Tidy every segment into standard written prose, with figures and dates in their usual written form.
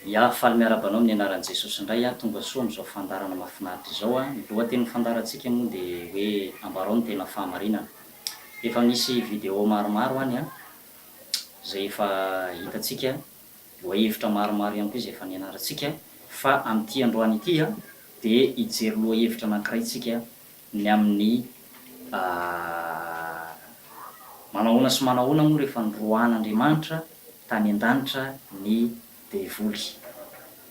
Ya faly miarabanao amin'ny anaran'i Jesosy indray tonga soa amin'izao fandarana mahafinaritra izao a. Ny lohatenin'ny fandarantsika moa dia hoe ambarao ny tena fahamarinana. Efa misy vidéo maromaro any a zay efa hitantsika, lohahevitra maromaro ihany koa izay efa nianarantsika fa amin'ity androany ity a dia hijery lohahevitra anankiray isika ny amin'ny manahoana sy manahoana moa rehefa norohan'Andriamanitra tany an-danitra ny devoly.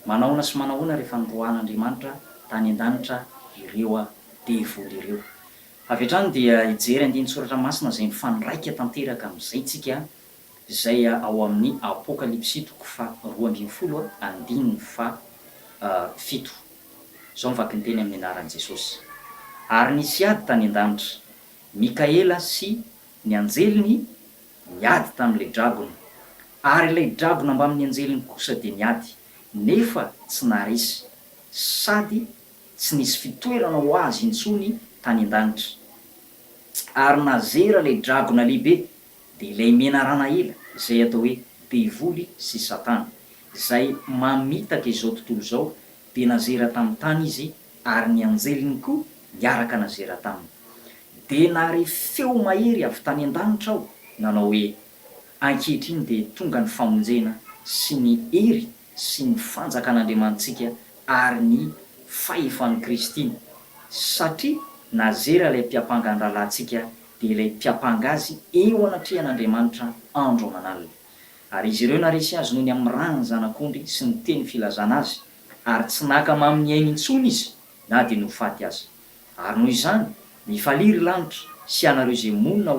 Manahoana sy manahoana rehefa norohan'Andriamanitra tany an-danitra ireo devoly ireo. Avy hatrany dia hijery andiny soratra masina izay mifanoraika tanteraka amin'izay tsika izay ao amin'ny Apokalipsy 2:2-7. Izao mivaky ny teny amin'ny anaran'i Jesosy. Ary nisy ady tany an-danitra, Mikaela sy ny anjeliny niady tamin'ilay dragona, ary ilay dragona mba amin'ny anjeliny kosa dia niady, nefa tsy naharesy sady tsy nisy fitoerana ho azy intsony tany an-danitra. Ary nazera ilay dragona lehibe dia ilay menarana ela izay atao hoe devoly sy satana, izay mamitaka izao tontolo izao, dia nazera tamin'ny tany izy ary ny anjeliny koa niaraka nazera taminy. Dia nahare feo mahery avy tany an-danitra aho nanao hoe ankehitriny dia tonga ny famonjena sy ny hery sy ny fanjakan'Andriamanitsika ary ny fahefan'ny Kristy, satria nazera ilay mpiapanga ny rahalahintsika dia ilay mpiapanga azy eo anatrehan'Andriamanitra andro aman'alina. Ary izy ireo naresy azy noho ny amin'ny rany zanak'ondry sy ny teny filazana azy, ary tsy nakama amin'ny ainy intsony izy na dia nofaty azy. Ary noho izany mifaliry lanitra sy anareo izay monina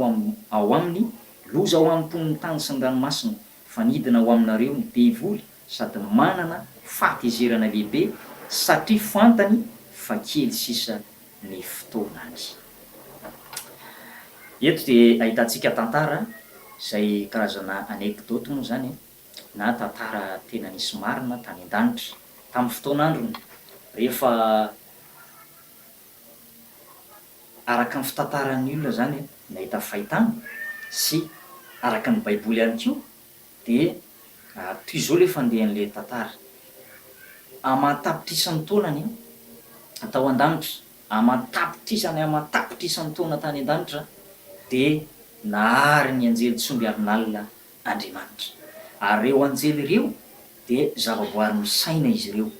ao aminy, loza ao am-pon'ny tany sy ny ranomasina, fanidina ao aminareo ny devoly sady manana fahatezerana lehibe, satria fantany fa kely sisa ny fotoanany. Eto dia ahitantsika tantara izay karazana anekdoty moa zany na tantara tena nisy marina tany an-danitra tamin'ny fotoan'androny, rehefa araka ny fitantaran'ny olona zany nahita fahitana sy araka ny baiboly ihany koa dia toy izao le fandehan'ilay tantara. Amatapitrisany taonany atao an-danitra, amatapitrisany taona tany an-danitra dia nahary ny anjely tsomby arin'alina Andriamanitra. Ary ireo anjely ireo dia zavaboary misaina izy ireo,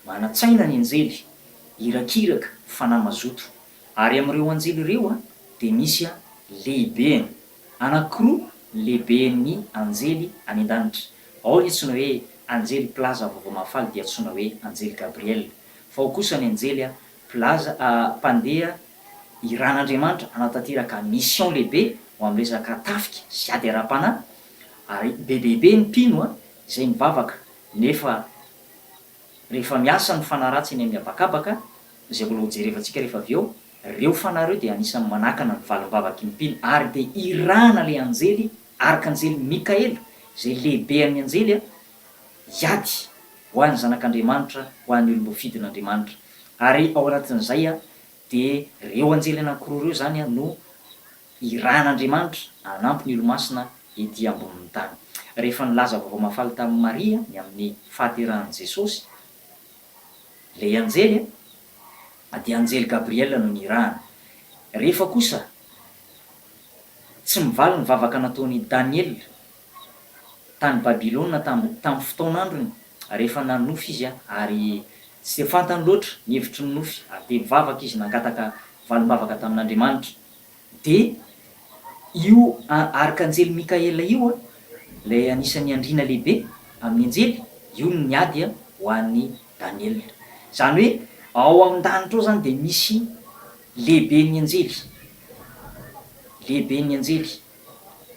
manantsaina ny anjely, irakiraka fanahy mazoto. Ary amin'ireo anjely ireo dia misy lehibeany anankiroa, lehiben'ny anjely any an-danitra. Ao ny antsoina hoe anjely plaza vaovao mahafaly dia antsoina hoe anjely Gabriel, fa ao kosa ny anjely plaza mpandeha iran'Andriamanitra anatanteraka mission lehibe ho amin'ny resaka tafika sy ady ara-panahy. Ary bebebe ny mpino izay mivavaka, nefa rehefa miasa ny fanahy ratsy eny amin'ny habakabaka izay mbola hojerevantsika rehefa avy eo, ireo fanahy ireo dia anisan'ny manakana ny valim-bavaky ny mpino, ary dia irana ilay anjely arkanjely Mikaela izay lehibe amin'ny anjely hiady ho an'ny zanak'Andriamanitra, ho an'ny olom-bafidin'Andriamanitra. Ary ao anatin'izay dia ireo anjely anankiroa ireo zany no iran'Andriamanitra anampy ny olo-masina ety ambonin'ny tany. Rehefa nilaza vaovao mahafaly tamin'ny Maria ny amin'ny fahaterahan'i Jesosy, ilay anjely dia anjely Gabriel no nirahana. Rehefa kosa tsy mivaly ny vavaka nataony Daniel tany Babilôna tamin'ny fotoan'androny, rehefa nanofy izy ary tsy dia fantany loatra ny hevitry ny nofy, ary dia mivavaka izy nangataka valim-bavaka tamin'Andriamanitra, dia io arkanjely Mikaela io ilay anisan'ny andriana lehibe amin'ny anjely, io no niady ho an'ny Daniel. Zany hoe ao am-danitra ao zany dia misy lehiben'ny anjely,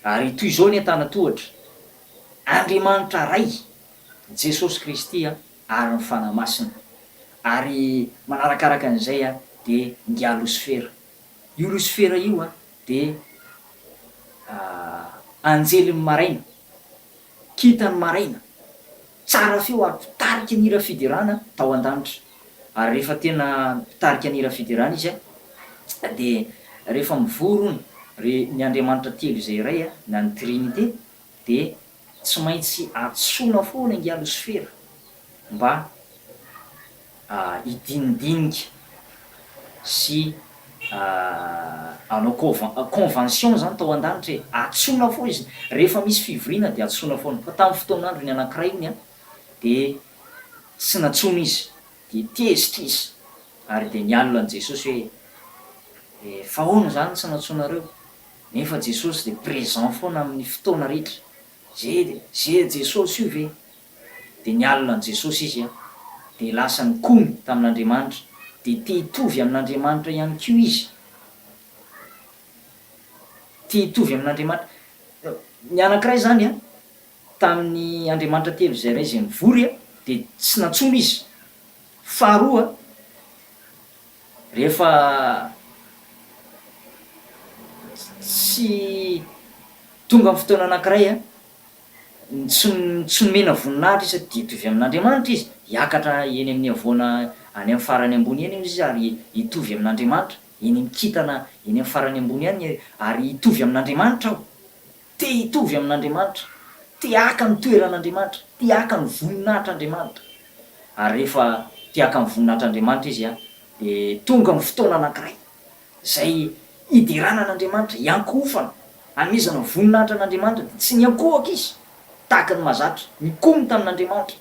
ary toy izao ny antanatohatra: Andriamanitra ray, Jesosy Kristy ary ny fanahy masina. Ary manarakaraka an'izay dia ngia Losifera. Io Losifera io dia anjely ny maraina, kitany maraina, tsara feo ary mpitarika ny hira fidirana tao an-danitra. Ary rehefa tena mpitarika ny hira fidirana izy dia rehefa mivoro ny Andriamanitra telo izay iray na ny Trinité dia tsy maintsy atsoina foana ngia Losifera mba hidinidinika sy anao convention zany tao an-danitra hoe atsona fo izy rehefa misy fivoriana de atsona foana fa tamin'ny fotoan'andro ny anankiray iny a de tsy natsona izy de tezitra izy ary de nialina an' Jesosy hoe fa ahoana zany tsy natsonareo nefa Jesosy de présent foana amin'ny fotoana rehetra ze Jesosy io ve de nialina an' Jesosy izy a de lasa nikomy tamin'Andriamanitra de te hitovy amin'Andriamanitra ihany koa izy te hitovy amin'Andriamanitra ny anankiray zany a tamin'ny Andriamanitra telo zay ray zay mivory a de tsy natsona izy faharoa rehefa tsy tonga amin'ny fotoana anankiray a tsy nomena voninahitra izy de hitovy amin'Andriamanitra izy hiakatra eny amin'ny avoana any amin'ny farany ambony eny izy ary hitovy amin'Andriamanitra eny mikintana eny amin'ny farany ambony any ary hitovy amin'Andriamanitra aho te hitovy amin'Andriamanitra te haka ny toeran'Andriamanitra te haka ny voninahitr'Andriamanitra ary rehefa te haka ny voninahitr'Andriamanitra izy a de tonga amin'ny fotoana anankiray zay hideranan'Andriamanitra hiankofana amizana voninahitra an'Andriamanitra de tsy niankohaka izy tahaka ny mahazatra nikomy tamin'Andriamanitra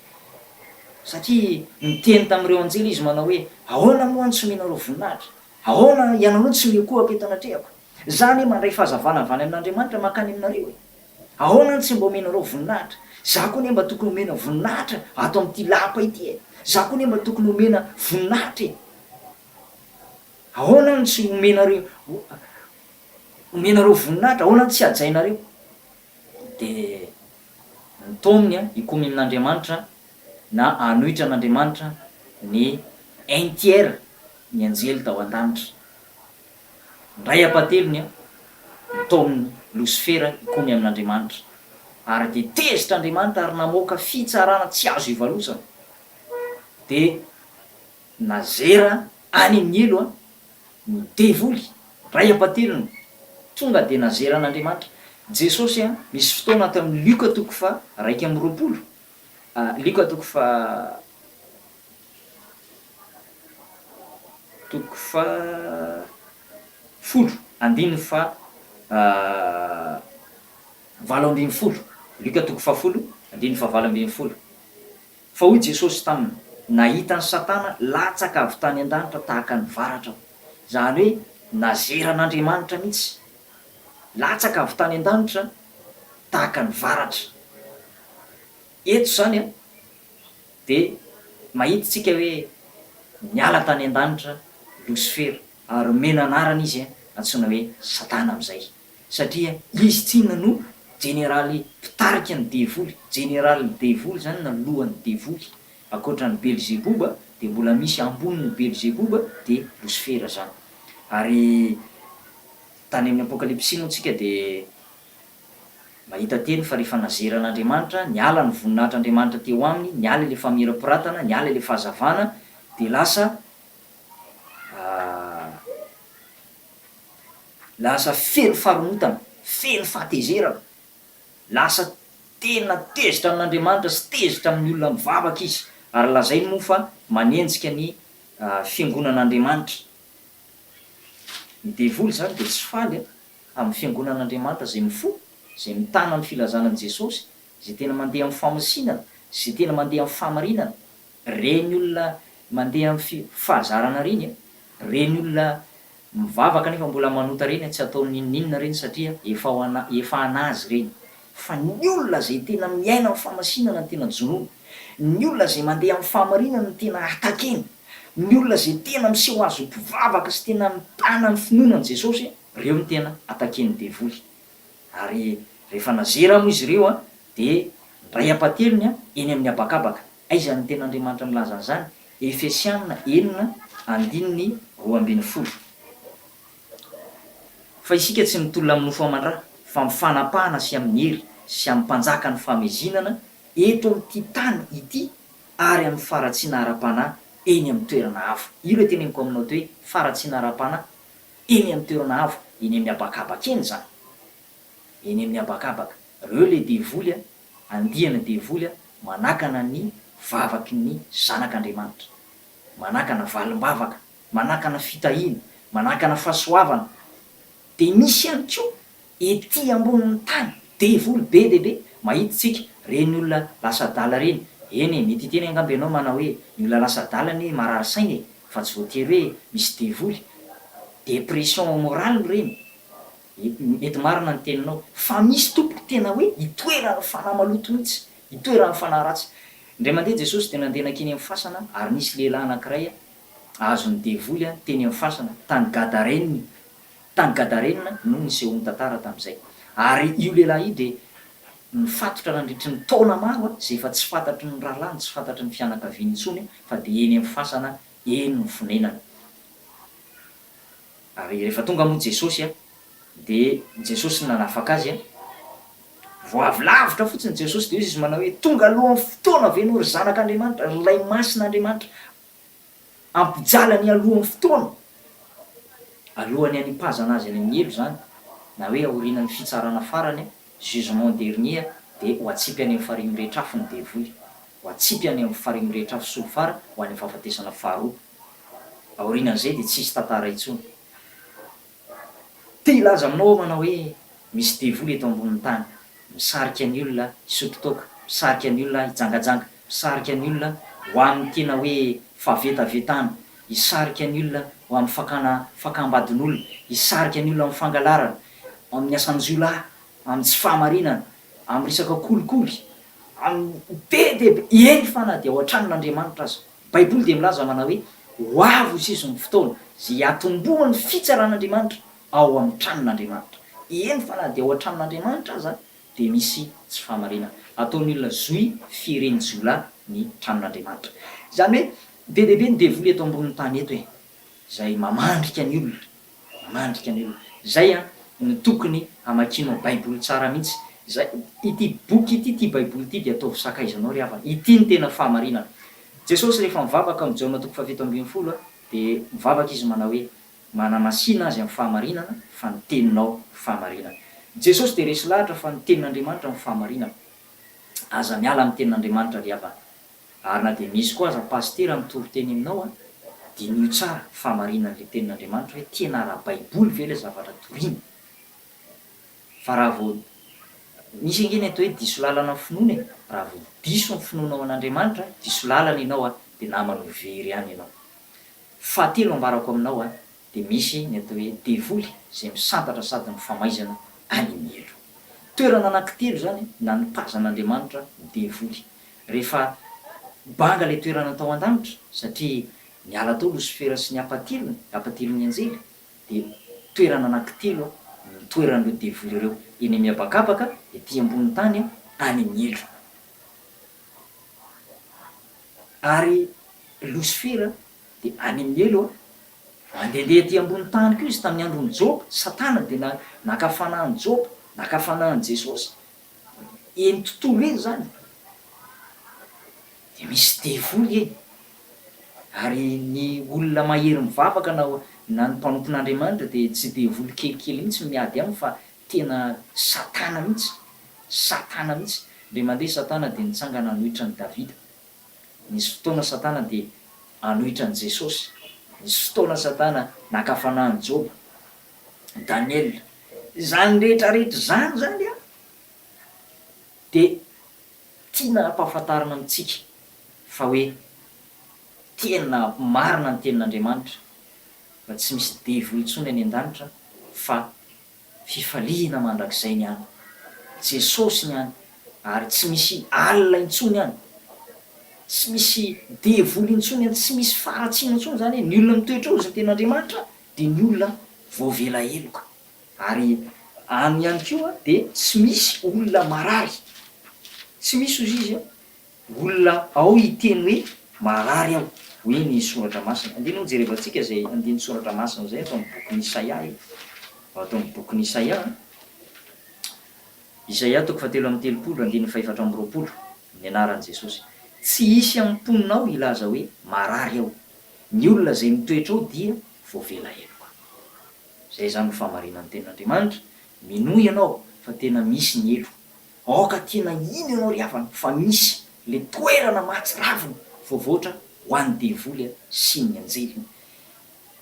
satria niteny tamin'ireo anjely izy manao hoe ahoana moa ny tsy omenareo voninahitra ahoana ianareo tsy miankohaka eto anatrehako zany mandray fahazavana avy any amin'Andriamanitra makany aminareo ahoana ny tsy mba omenareo voninahitra za koa ne mba tokony omena voninahitra ato amin'ity lapa ity za koa ne mba tokony omena voninahitra ahoana ny tsy omenareo voninahitra ahoana ny tsy hajainareo de nytominy a hikomy amin'Andriamanitra na anohitra an'Andriamanitra ny un tiers ny anjely tao an-danitra ndray apatelony a nytominy Losifera hikomy amin'Andriamanitra ary de tezitra Andriamanitra ary namoaka fitsarana tsy azo ivalosana de nazera any amin'ny elo a ny devoly ray apatelony tonga de nazera an'Andriamanitra Jesosy a misy fotoana tamin'ny Luka toko fa raiky amby roapolo Luka toko fa folo andininy fa valo ambin'ny folo Luka toko fahafolo andininy fa valo ambin'ny folo fa hoy Jesosy taminy nahita ny Satana latsaka avy tany an-danitra tahaka ny varatra zany hoe nazera an'Andriamanitra mihitsy latsaka avy tany an-danitra tahaka ny varatra eto zany a de mahitatsika hoe niala tany an-danitra Losifera ary omena anarana izy a antsoina hoe Satana am'izay satria izy tsinona no jeneraly mpitarika ny devoly jeneraly ny devoly zany na lohan'ny devoly akoatra ny Belzeboba de mbola misy amboniny Belzeboba de Losifera zany ary tany amin'ny apokalipsy no tsika de mahita teny fa rehefa nazera an'Andriamanitra niala ny voninahitr'Andriamanitra teo aminy niala ile famirapiratana niala ile fahazavana de lasa feno faharonotana feno fahatezerana lasa tena tezitra amin'Andriamanitra sy tezitra amin'ny olona mivavaka izy ary lazainy moa fa manenjika ny fiangonan'Andriamanitra ny devoly zany de tsy faly amin'ny fiangonan'Andriamanitra zay mifo zay mitana amin'ny filazanan'i Jesosy zay tena mandeha amin'ny famasinana zay tena mandeha amin'ny famarinana reny olona mandeha amin'ny fahazarana reny reny olona mivavaka nefa mbola manota reny tsy atao ninninina reny satria efa anazy reny fa ny olona zay tena miaina amin'ny famasinana ny tena jonono ny olona zay mandeha amin'ny fahamarinana ny tena atakeny ny olona zay tena miseho azo mpivavaka sy tena mitana ny finoana an' Jesosy reo ny tena ataken'ny devoly ary rehefa nazera moa izy ireo a de ray apatelony a eny amin'ny abakabaka aiza ny tena Andriamanitra milaza an'izany Efesianina 4:12 fa isika tsy mitolona amin'ny nofo aman-drà fa mifanapahana sy amin'ny hery sy amin'ny mpanjaka ny famezinana eto amin'ity tany ity ary amin'ny faratsiana ara-panahy eny amin'ny toerana avo io le teneniko aminao to hoe faratsiana ara-panahy eny amin'ny toerana avo eny amin'ny abakabaka eny zany eny amin'ny abakabaka reo le devoly a andihana devoly a manakana ny vavaky ny zanak'Andriamanitra, manakana valim-bavaka, manakana fitahina, manakana fahasoavana. De misy ihany koa ety ambonin'ny tany devoly be dehibe mahitsika reny olona lasa-dala reny. Eny mety teny angamby ianao mana hoe ny olona lasa-dala ny marary saina fa tsy voatery hoe misy devoly. Depression morale reny, mety marina ny teninao, fa misy tompoko tena hoe itoerany fanahy maloto mihitsy, itoerany fanahy ratsy. Indray mandeha Jesosy de nandeha nakeny amin'ny fasana ary nisy lehilahy anankiray azony devoly teny amin'ny fasana tany Gadarenina no nisehony tantara tamin'izay. Ary io lehilahy io de nifatotra nandritry ny taona maro zay efa tsy fantatry ny rahalany, tsy fantatry ny fianakaviany intsony fa de eny amin'ny fasana eny ny fonenany. Ary rehefa tonga moa Jesosy de Jesosy nanafaka azy vao avy lavitra fotsiny Jesosy de izy manao hoe tonga alohan'ny fotoana ve ianao ry zanak'Andriamanitra, ry lay masin'Andriamanitra, ampijalany alohan'ny fotoana, alohany hanipazana azy any amin'ny elo zany, na hoe aorianany fitsarana farany jugement dernier, de ho atsipy any amin'ny farihy rehetra afo ny devoly, ho atsipy any amin'ny farihy rehetra afo solofara ho any amin'ny fahafatesana faharoa. Aorianan'izay de tsisy tantara intsony. Te ilaza aminao manao hoe misy devoly eto ambonin'ny tany, misarika ny olona hisototoka, misarika ny olona hijangajanga, misarika ny olona ho amin'ny tena hoe fahavetavetana, hisarika ny olona ho amin'ny fakambadin'olona, hisarika ny olona amin'ny fangalarana, amin'ny asanjolahy, amin'ny tsy fahamarinana, amin'ny resaka kolikoly, amin'ny be debe eny fana de ao an-tranon'Andriamanitra azy. Baiboly de milaza manao hoe ho avy sisy ny fotoana zay atombohan'ny fitsaran'Andriamanitra ao amin'ny tranon'Andriamanitra. Eny fana de ao an-tranon'Andriamanitra azy de misy tsy fahamarinana. Ataony olona zoy firenjolahy ny tranon'Andriamanitra. Zany hoe be dehibe ny devoly eto ambonin'ny tany eto zay mamandrika ny olona, mamandrika ny olona. Zay no tokony hamakianao baiboly tsara mihitsy. Zay ity boky ity baiboly ity de ataovy sakaizanao ry havana. Ity ny tena fahamarinana. Jesosy rehefa mivavaka amin'ny Jaona 7:12 de mivavaka izy manao hoe manamasina azy amin'ny fahamarinana fa ny teninao fahamarinana. Jesosy de resy lahatra fa ny tenin'Andriamanitra amin'ny fahamarinana. Aza miala amin'ny tenin'Andriamanitra ry havana. Ary na de misy koa aza pastera mitory teny aminao dinio tsara fahamarinan'le tenin'Andriamanitra hoe tena raha baiboly ve le zavatra toriana. Fa raha vao misy angeny atao hoe diso lalana ny finoana raha vao diso ny finoanao an'Andriamanitra, diso lalana ianao de namana ho very ihany ianao. Fahatelo ambarako aminao de misy ny atao hoe devoly zay misantatra sady mifamaizana any amin'ny elo. Toerana anankitelo zany nanipazan'Andriamanitra ny devoly. Rehefa banga le toerana tao an-danitra satria niala tao Losifera sy ny apatilony anjely de toerana anankitelo ny toeran'ireo devoly ireo, eny miabakabaka ety ambonin'ny tany any amin'ny elo. Ary Losifera de any amin'ny elo mandehandeha ety ambonin'ny tany koa izy tamin'ny andron'ny Job. Satana de nakafanahany Job, nakafanahany Jesosy eny tontolo eny zany. De misy devoly eny. Ary ny olona mahery mivavaka na ny mpanompon'Andriamanitra de tsy devoly kelikely mihitsy miady aminy fa tena Satana mihitsy. Satana mihitsy. De mandeha Satana de nitsangana hanohitra ny Davida. Nisy fotoana Satana de hanohitra ny Jesosy. Nisy fotoana Satana nakafanahany Job, Daniel. Zany rehetrarehetra zany de tiana ampahafantarina amitsika fa hoe tena marina ny tenin'Andriamanitra fa tsy misy devoly intsony any an-danitra fa fifaliana mandrakizay ny any, Jesosy ny any, ary tsy misy alina intsony any, tsy misy devoly intsony any, tsy misy faratsiana intsony zany. Ny olona mitoetra ao izy ny tenin'Andriamanitra de ny olona voavela eloka. Ary any ihany koa de tsy misy olona marary, tsy misy ozy izy olona ao hiteny hoe marary aho, hoe ny soratra masina. Andino jerevantsika zay andiny soratra masina zay atao amin'ny bokin'ny Isaia. Atao amin'ny bokin'ny Isaia, Isaia 7:30, ny anaran'i Jesosy. Tsy hisy amponao ilaza hoe marary aho, ny olona zay mitoetra ao dia voavela eloka. Zay zany fahamarinan'ny tenin'Andriamanitra. Minoy ianao fa tena misy ny elo. Aoka tena ino ianao ry havana fa misy le toerana mahatsiraviny voavoatra ho an'ny devoly sy ny anjeliny.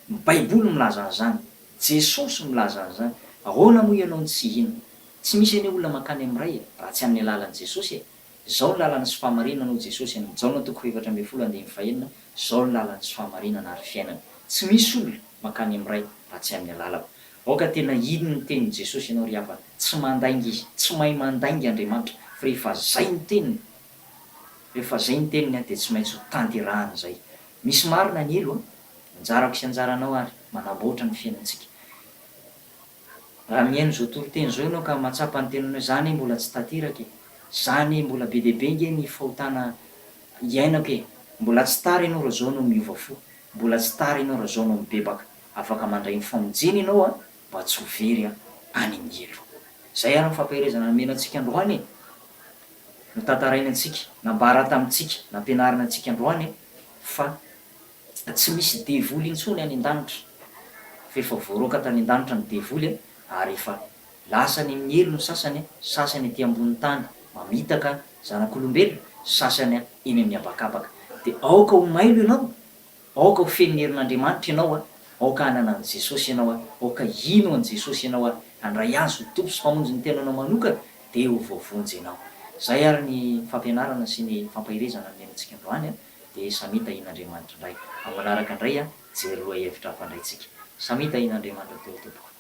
Ny baiboly milaza an'izany, jesosy milaza an'izany. Ahoana moa ianao ny tsy hinona? Tsy misy anie olona mankany amin'ray raha tsy amin'ny alalan'i Jesosy zao ny lalana sy fahamarinana ho Jesosy any Jaona 4:21 zao ny lalana sy fahamarinana ary fiainana. Tsy misy olona mankany amin'ray raha tsy amin'ny alalako. Aoka tena ino ny tenin'i Jesosy ianao ry havana? Tsy mandainga izy, tsy mahay mandainga Andriamanitra fa rehefa zay ny teniny, rehefa zay ny teniny dia tsy maintsy ho tanterahana zay. Misy marina ny elo anjarako sy anjaranao ary manamboatra ny fiainantsika. Raha mihaino zao toriteny zao ianao ka matsapa ny tenanao zany mbola tsy tanteraka zany mbola be deaibe nge ny fahotana iainako mbola tsy tara ianao raha zao no miova fo, mbola tsy tara ianao raha zao no mibebaka, afaka mandray ny famonjena ianao mba tsy ho very any amin'ny elo. Zay ary ny fampahirezana nomenantsika androany notantarainantsika, nambara tamintsika, nampianarina antsika androany fa tsy misy devoly intsony any an-danitra fa efa voaroaka tany an-danitra ny devoly ary efa lasany amin'ny elo ny sasany, sasany aty ambony tany mamitaka zanak'olombelona, sasany eny amin'ny habakabaka. Dia aoka ho mailo ianao, aoka ho fen'ny herin'Andriamanitra ianao aoka hanana an' Jesosy ianao aoka ino an' Jesosy ianao handray azy ho tompo sy mpamonjy ny tenanao manokana dia ho voavonjy ianao. Zay ary ny fampianarana sy ny fampahirezana nomenantsika androany dia samita in'Andriamanitra indray. Amin'ny manaraka indray jery loha hevitra hampandraitsika. Samita in'Andriamanitra teo tompoko.